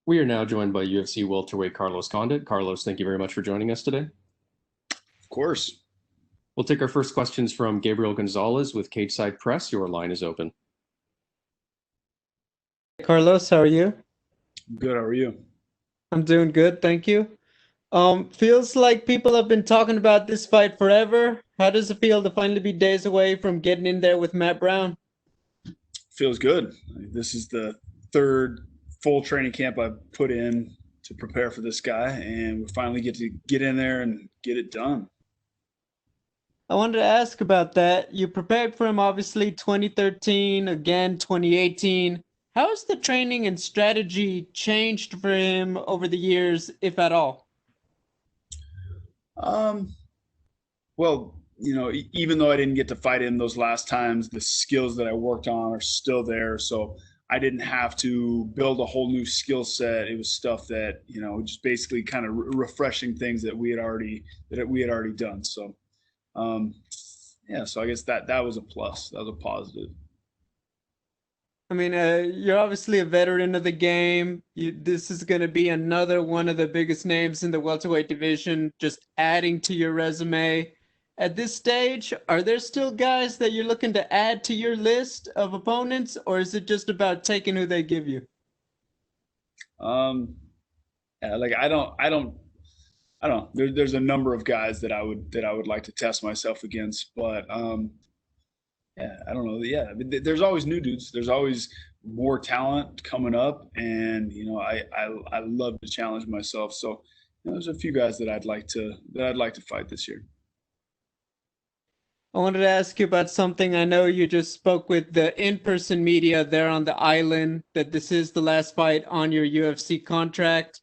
We are now joined by UFC welterweight Carlos Condit. Carlos, thank you very much for joining us today. Of course. We'll take our first questions from Gabriel Gonzalez with Cageside Press. Your line is open. Carlos, how are you? Good. How are you? I'm doing good, thank you. Feels like people have been talking about this fight forever. How does it feel to finally be days away from getting in there with Matt Brown? Feels good. This is the third full training camp I've put in to prepare for this guy, and we finally get to get in there and get it done. I wanted to ask about that. You prepared for him obviously 2013, again 2018. How has the training and strategy changed for him over the years, if at all? Um, well, even though I didn't get to fight him those last times, the skills that I worked on are still there. So I didn't have to build a whole new skill set. It was stuff that, just basically kind of refreshing things that we had already done. So, um, yeah, so I guess that was a plus. That was a positive. I mean, you're obviously a veteran of the game. This is going to be another one of the biggest names in the welterweight division, just adding to your resume. At this stage, are there still guys that you're looking to add to your list of opponents, or is it just about taking who they give you? Um, yeah, like I don't. There's a number of guys that I would like to test myself against, but yeah, I don't know. Yeah, I mean, there's always new dudes. There's always more talent coming up, and I love to challenge myself. So there's a few guys that I'd like to fight this year. I wanted to ask you about something. I know you just spoke with the in-person media there on the island that this is the last fight on your UFC contract.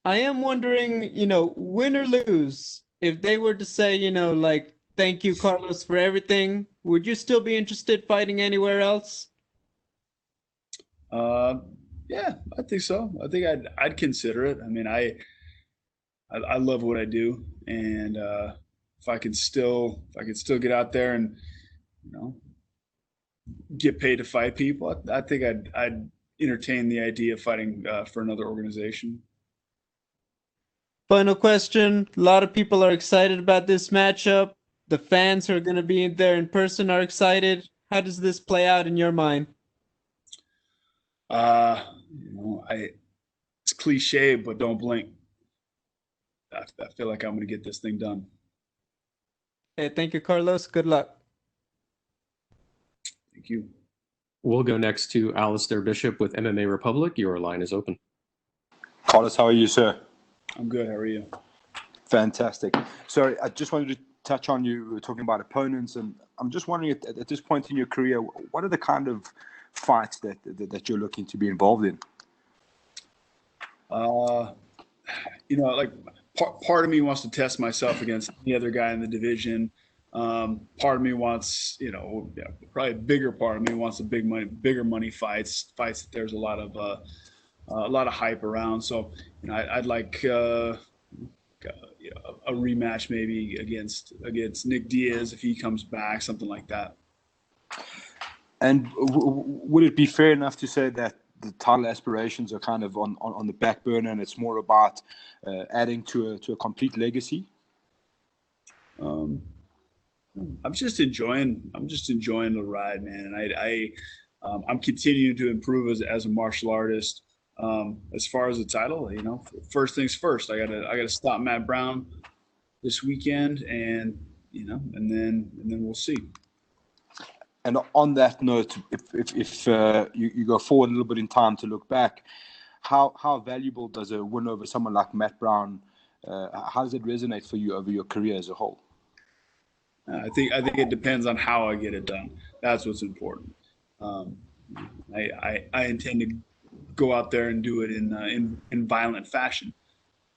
I am wondering, win or lose, if they were to say, like, thank you, Carlos, for everything, would you still be interested fighting anywhere else? Uh, yeah, I think so. I think I'd consider it. I mean, I love what I do, and if I could still get out there and you know get paid to fight people, I think I'd entertain the idea of fighting for another organization. Final question. A lot of people are excited about this matchup. The fans who are going to be there in person are excited. How does this play out in your mind? I It's cliche, but don't blink. I feel like I'm going to get this thing done. Hey, thank you, Carlos. Good luck. Thank you. We'll go next to Alistair Bishop with MMA Republic. Your line is open. Carlos, how are you, sir? I'm good. How are you? Fantastic. So I just wanted to touch on you were talking about opponents, and I'm just wondering at this point in your career, what are the kind of fights that you're looking to be involved in? Uh, like part of me wants to test myself against any other guy in the division. Part of me wants, yeah, probably a bigger part of me wants the bigger money fights that there's a lot of hype around. So, I'd like a rematch maybe against Nick Diaz if he comes back, something like that. And would it be fair enough to say that the title aspirations are kind of on the back burner, and it's more about adding to a complete legacy? Um, I'm just enjoying the ride, man. And I'm continuing to improve as a martial artist. As far as the title, first things first. I gotta stop Matt Brown this weekend, and then we'll see. And on that note, if you go forward a little bit in time to look back, how valuable does a win over someone like Matt Brown, how does it resonate for you over your career as a whole? I think it depends on how I get it done. That's what's important. Um, I intend to go out there and do it in violent fashion.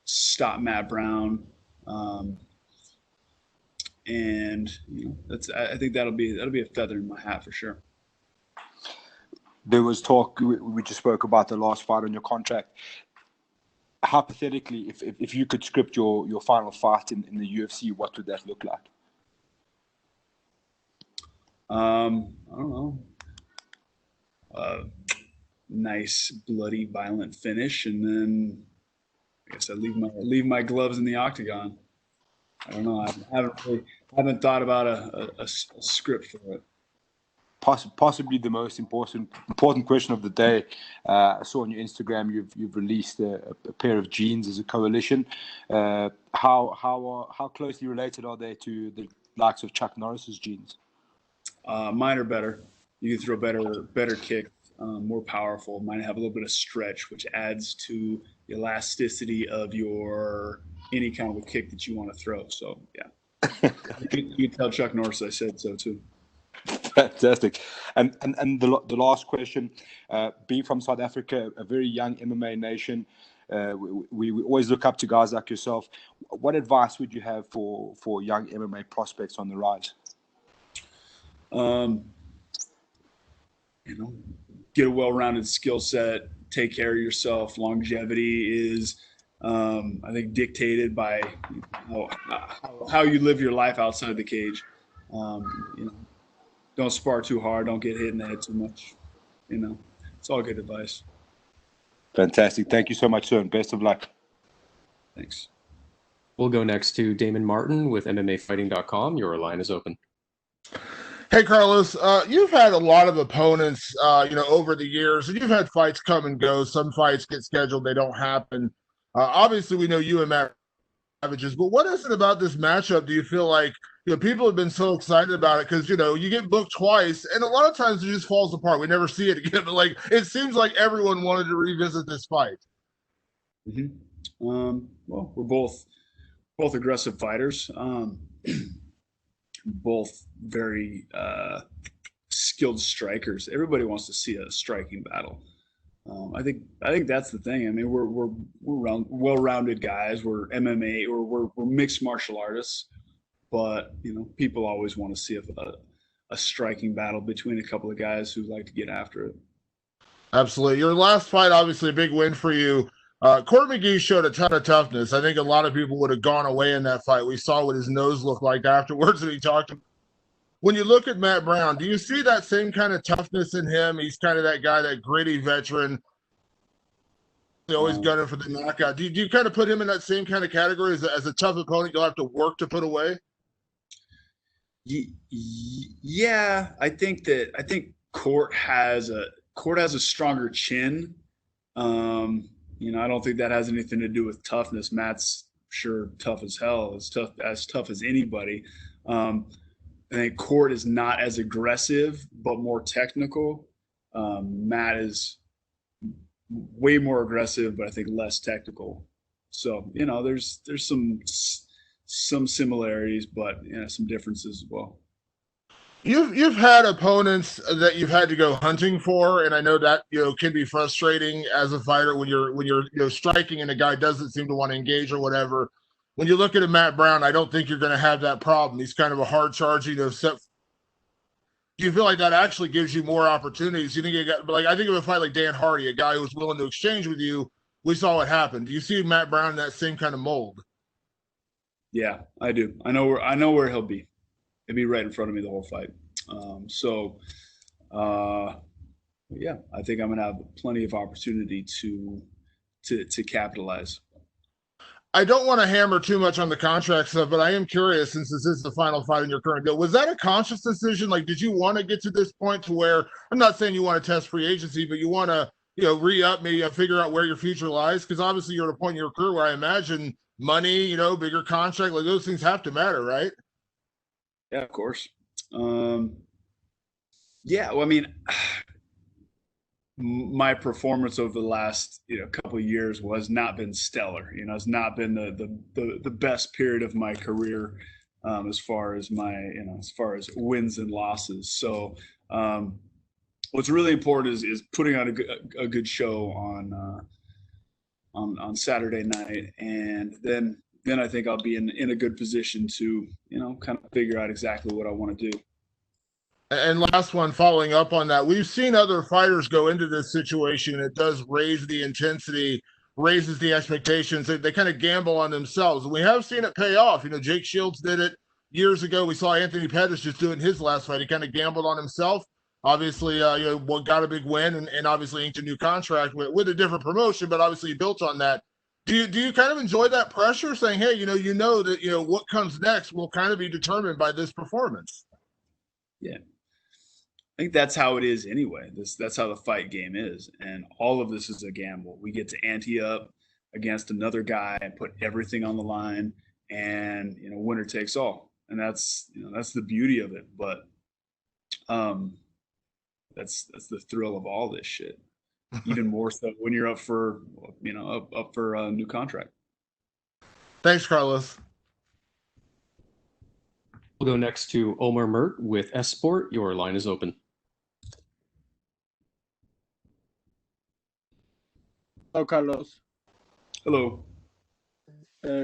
Stop Matt Brown, um, and that's I think that'll be a feather in my hat for sure. There was talk, we just spoke about the last fight on your contract. Hypothetically, if you could script your final fight in the UFC, what would that look like? I don't know. Uh, nice, bloody, violent finish, and then I guess I leave my gloves in the octagon. I don't know. I haven't thought about a script for it. Possibly the most important question of the day. I saw on your Instagram you've released a pair of jeans as a coalition. How closely related are they to the likes of Chuck Norris's jeans? Mine are better. You can throw better kick, more powerful. Mine have a little bit of stretch, which adds to the elasticity of any kind of a kick that you want to throw. So yeah, you can tell Chuck Norris I said so too. Fantastic. And the last question, being from South Africa, a very young MMA nation, we always look up to guys like yourself. What advice would you have for young MMA prospects on the rise? Get a well-rounded skill set, take care of yourself. Longevity is, I think, dictated by how you live your life outside the cage. Don't spar too hard. Don't get hit in the head too much. It's all good advice. Fantastic. Thank you so much, sir, and best of luck. Thanks. We'll go next to Damon Martin with MMAfighting.com. Your line is open. Hey, Carlos, you've had a lot of opponents, over the years, and you've had fights come and go. Some fights get scheduled, they don't happen. Obviously, we know you and Matt Savages, but what is it about this matchup? Do you feel like, people have been so excited about it because, you get booked twice, and a lot of times it just falls apart. We never see it again, but it seems like everyone wanted to revisit this fight. Mm-hmm. Well, we're both aggressive fighters. Both very skilled strikers. Everybody wants to see a striking battle. I think that's the thing. I mean, we're well-rounded guys. We're MMA or we're mixed martial artists, but people always want to see a striking battle between a couple of guys who like to get after it. Absolutely. Your last fight, obviously a big win for you. Court McGee showed a ton of toughness. I think a lot of people would have gone away in that fight. We saw what his nose looked like afterwards, and he talked. When you look at Matt Brown, do you see that same kind of toughness in him? He's kind of that guy, that gritty veteran. He's always gunning for the knockout. Do you kind of put him in that same kind of category as a tough opponent you'll have to work to put away? Yeah, I think Court has a stronger chin. I don't think that has anything to do with toughness. Matt's sure tough as hell, as tough as anybody. I think Court is not as aggressive, but more technical. Matt is way more aggressive, but I think less technical. So, there's some similarities, but some differences as well. You've had opponents that you've had to go hunting for, and I know that can be frustrating as a fighter when you're striking and a guy doesn't seem to want to engage or whatever. When you look at a Matt Brown, I don't think you're going to have that problem. He's kind of a hard charging set. Do you feel like that actually gives you more opportunities? You think I think of a fight like Dan Hardy, a guy who was willing to exchange with you. We saw what happened. Do you see Matt Brown in that same kind of mold? Yeah, I do. I know where he'll be. He'll be right in front of me the whole fight. Yeah, I think I'm gonna have plenty of opportunity to capitalize. I don't want to hammer too much on the contract stuff, but I am curious, since this is the final fight in your current deal, was that a conscious decision? Did you want to get to this point to where, I'm not saying you want to test free agency, but you want to, re-up, maybe figure out where your future lies? Because obviously you're at a point in your career where I imagine money, bigger contract, those things have to matter, right? Yeah, of course. Yeah, well, I mean, my performance over the last couple of years has not been stellar. It's not been the best period of my career as far as wins and losses. So what's really important is putting on a good show on Saturday night, and then I think I'll be in a good position to kind of figure out exactly what I want to do. And last one, following up on that, we've seen other fighters go into this situation. It does raise the intensity, raises the expectations. They kind of gamble on themselves. And we have seen it pay off. Jake Shields did it years ago. We saw Anthony Pettis just doing his last fight. He kind of gambled on himself. Obviously, got a big win and obviously inked a new contract with a different promotion, but obviously you built on that. Do you kind of enjoy that pressure, saying, hey, that what comes next will kind of be determined by this performance? Yeah, I think that's how it is anyway. That's how the fight game is, and all of this is a gamble. We get to ante up against another guy and put everything on the line, and winner takes all, and that's the beauty of it. But that's the thrill of all this shit. Even more so when you're up for a new contract. Thanks, Carlos. We'll go next to Omar Mert with Esport. Your line is open. Hello, Carlos. Hello.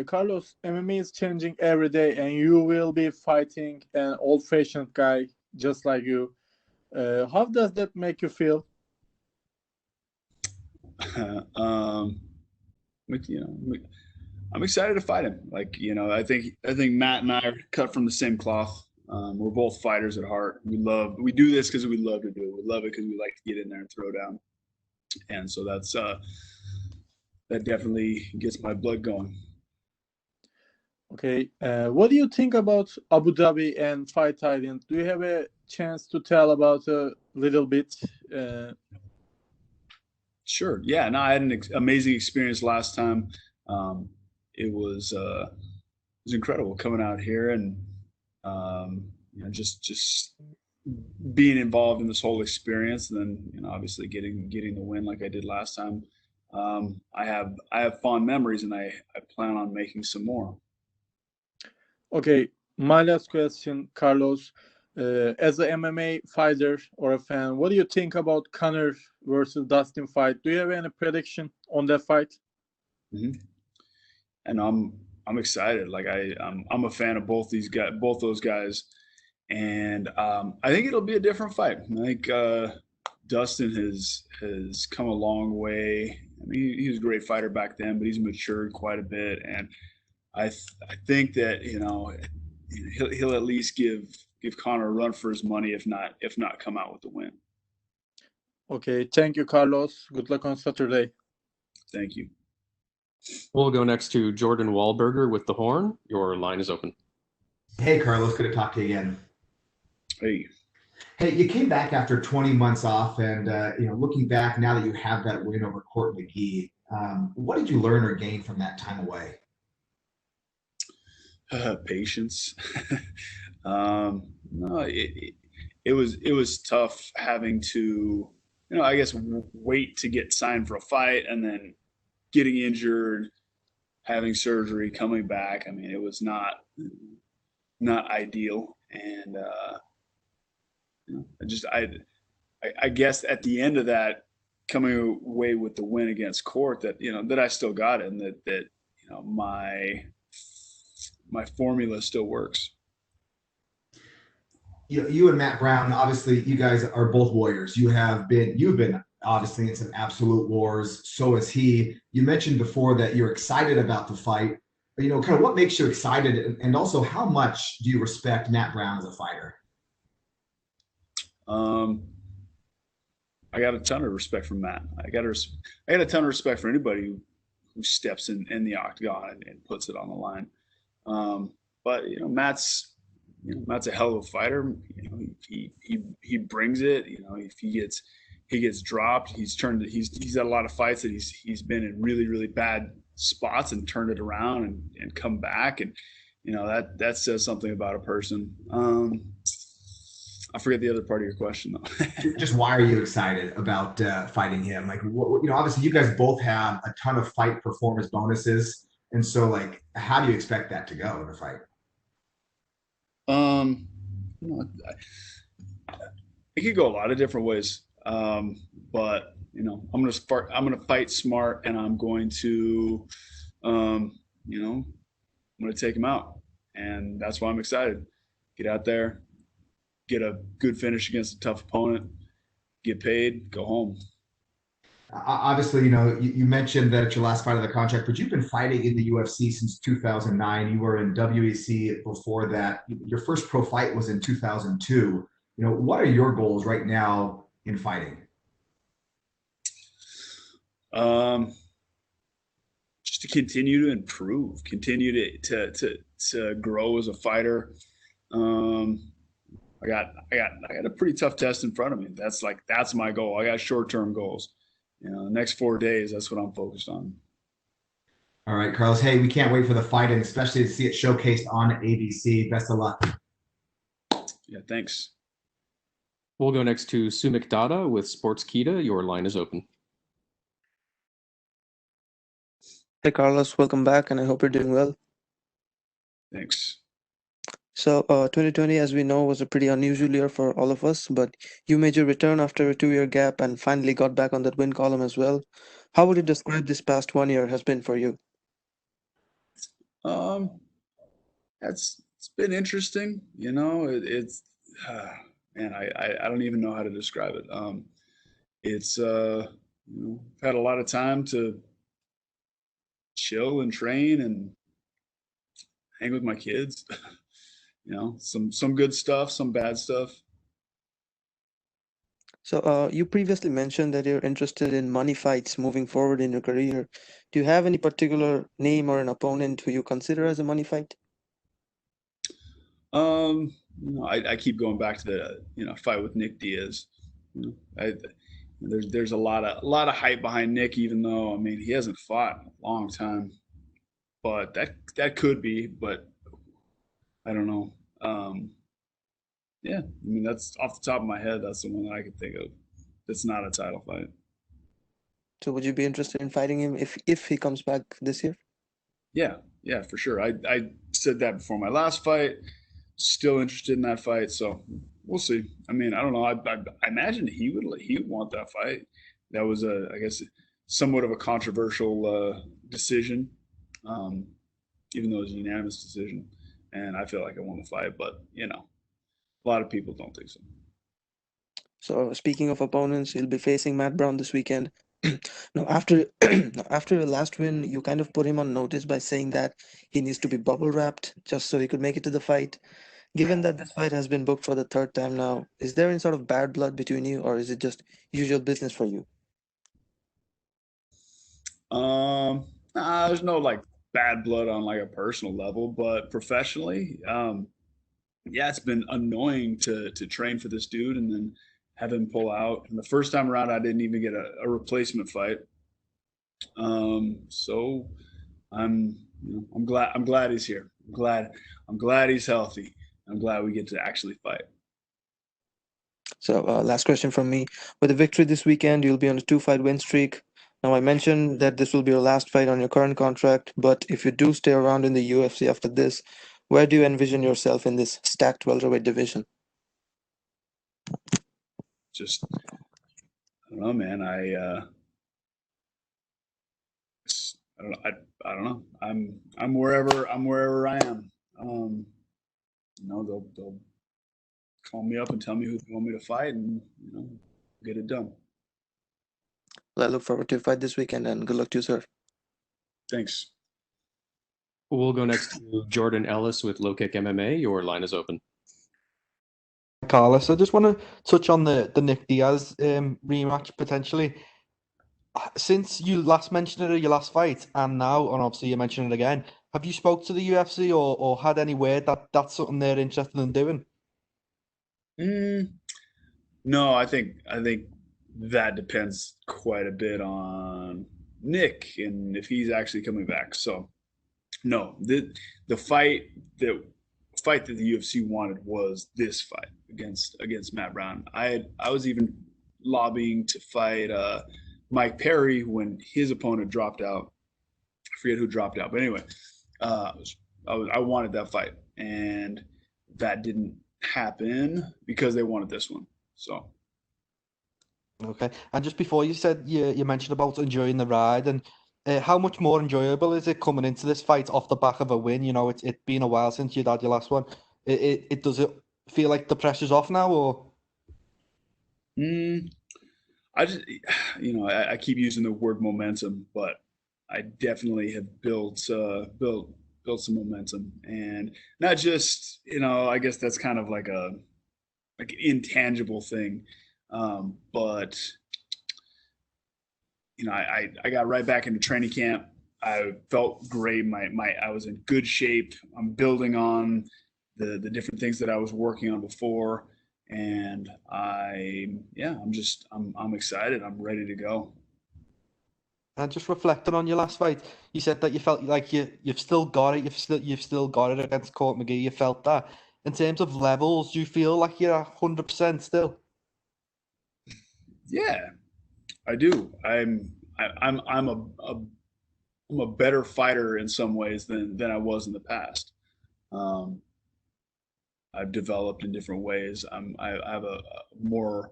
Carlos, MMA is changing every day, and you will be fighting an old-fashioned guy just like you. How does that make you feel? I'm excited to fight him. I think Matt and I are cut from the same cloth. We're both fighters at heart. We do this because we love to do it. We love it because we like to get in there and throw down. And so that definitely gets my blood going. Okay. What do you think about Abu Dhabi and Fight Island? Do you have a chance to tell about a little bit? Sure. Yeah. No, I had an amazing experience last time. It was incredible coming out here and just being involved in this whole experience, and then obviously getting the win like I did last time. I have fond memories, and I plan on making some more. Okay, my last question, Carlos. As an MMA fighter or a fan, what do you think about Conor versus Dustin fight? Do you have any prediction on that fight? Mm-hmm. And I'm excited. I'm a fan of both those guys, and I think it'll be a different fight. I think Dustin has come a long way. I mean, he was a great fighter back then, but he's matured quite a bit, and I think that he'll at least give Conor a run for his money, if not come out with the win. Okay, thank you, Carlos. Good luck on Saturday. Thank you. We'll go next to Jordan Wahlberger with The Horn. Your line is open. Hey, Carlos, good to talk to you again. Hey. Hey, you came back after 20 months off, and looking back now that you have that win over Court McGee, what did you learn or gain from that time away? Patience. No, it was tough having to, I guess, wait to get signed for a fight, and then getting injured, having surgery, coming back. I mean, it was not ideal, and I guess at the end of that, coming away with the win against Court, that I still got it, and that my formula still works. You and Matt Brown, obviously, you guys are both warriors. You've been obviously in some absolute wars. So is he. You mentioned before that you're excited about the fight. But, kind of what makes you excited, and also how much do you respect Matt Brown as a fighter? I got a ton of respect for Matt. I got a ton of respect for anybody who steps in the octagon and puts it on the line. But Matt's a hell of a fighter. He brings it. If he gets dropped, he's had a lot of fights that he's been in really, really bad spots and turned it around and come back, and that says something about a person. I forget the other part of your question though. Just why are you excited about fighting him? Like, obviously you guys both have a ton of fight performance bonuses, and so how do you expect that to go in the fight? It could go a lot of different ways. But I'm gonna fight smart, and I'm going to I'm gonna take him out, and that's why I'm excited. Get out there, get a good finish against a tough opponent, get paid, go home. Obviously, you mentioned that it's your last fight of the contract, but you've been fighting in the UFC since 2009. You were in WEC before that. Your first pro fight was in 2002. what are your goals right now in fighting? Just to continue to improve, continue to grow as a fighter. I got a pretty tough test in front of me. That's my goal. I got short-term goals. The next 4 days, that's what I'm focused on. All right, Carlos. Hey, we can't wait for the fight and especially to see it showcased on ABC. Best of luck. Yeah, thanks. We'll go next to Sumik Dada with Sportskeeda. Your line is open. Hey Carlos, welcome back, and I hope you're doing well. Thanks. So, 2020, as we know, was a pretty unusual year for all of us, but you made your return after a 2-year gap and finally got back on that win column as well. How would you describe this past 1 year has been for you? It's been interesting. It's man, I don't even know how to describe it. It's had a lot of time to chill and train and hang with my kids. Some good stuff, some bad stuff. So, you previously mentioned that you're interested in money fights moving forward in your career. Do you have any particular name or an opponent who you consider as a money fight? I keep going back to the fight with Nick Diaz. There's a lot of hype behind Nick, even though he hasn't fought in a long time. But that could be, but I don't know. Yeah, that's off the top of my head. That's the one that I could think of. That's not a title fight. So, would you be interested in fighting him if he comes back this year? Yeah, for sure. I said that before my last fight. Still interested in that fight, so we'll see. I don't know. I imagine he would want that fight. That was I guess somewhat of a controversial decision, even though it was a unanimous decision, and I feel like I won the fight. But a lot of people don't think so. So, speaking of opponents, you'll be facing Matt Brown this weekend. Now, after after your last win, you kind of put him on notice by saying that he needs to be bubble wrapped just so he could make it to the fight. Given that this fight has been booked for the third time now, is there any sort of bad blood between you, or is it just usual business for you? There's no bad blood on a personal level, but professionally, yeah, it's been annoying to train for this dude and then have him pull out. And the first time around, I didn't even get a replacement fight. So I'm glad he's here. I'm glad he's healthy. I'm glad we get to actually fight. So, last question from me. With a victory this weekend, you'll be on a 2-fight win streak. Now, I mentioned that this will be your last fight on your current contract, but if you do stay around in the UFC after this, where do you envision yourself in this stacked welterweight division? Just I don't know, man. I don't know. I don't know. I'm wherever I am. They'll call me up and tell me who they want me to fight, and get it done. Well, I look forward to your fight this weekend, and good luck to you, sir. Thanks. We'll go next to Jordan Ellis with Low Kick MMA. Your line is open. Carlos, I just want to touch on the Nick Diaz rematch potentially. Since you last mentioned it at your last fight, and now, and obviously you mentioned it again, have you spoke to the UFC or had any word that that's something they're interested in doing? No, I think that depends quite a bit on Nick and if he's actually coming back. So, no, the fight that the UFC wanted was this fight against Matt Brown. I was even lobbying to fight Mike Perry when his opponent dropped out. I forget who dropped out, but anyway, I wanted that fight, and that didn't happen because they wanted this one. So. Okay, and just before you said you mentioned about enjoying the ride, and how much more enjoyable is it coming into this fight off the back of a win? It's been a while since you'd had your last one. It does it feel like the pressure's off now, or? I just, I keep using the word momentum, but I definitely have built some momentum, and not just, I guess that's kind of like like an intangible thing. But I got right back into training camp. I felt great. I was in good shape. I'm building on the different things that I was working on before, and I'm excited. I'm ready to go. And just reflecting on your last fight, you said that you felt like you've still got it. You've still got it against Court McGee. You felt that. In terms of levels, do you feel like you're 100% still? Yeah, I do. I'm a better fighter in some ways than I was in the past. I've developed in different ways. I have a more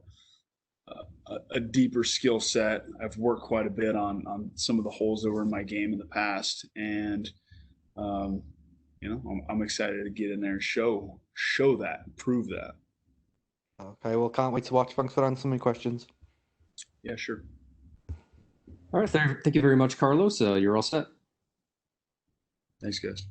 a deeper skill set. I've worked quite a bit on some of the holes that were in my game in the past, and I'm excited to get in there and show that, prove that. Okay, well, can't wait to watch. Thanks for answering my questions. Yeah, sure. All right, thank you very much, Carlos. You're all set. Thanks, guys.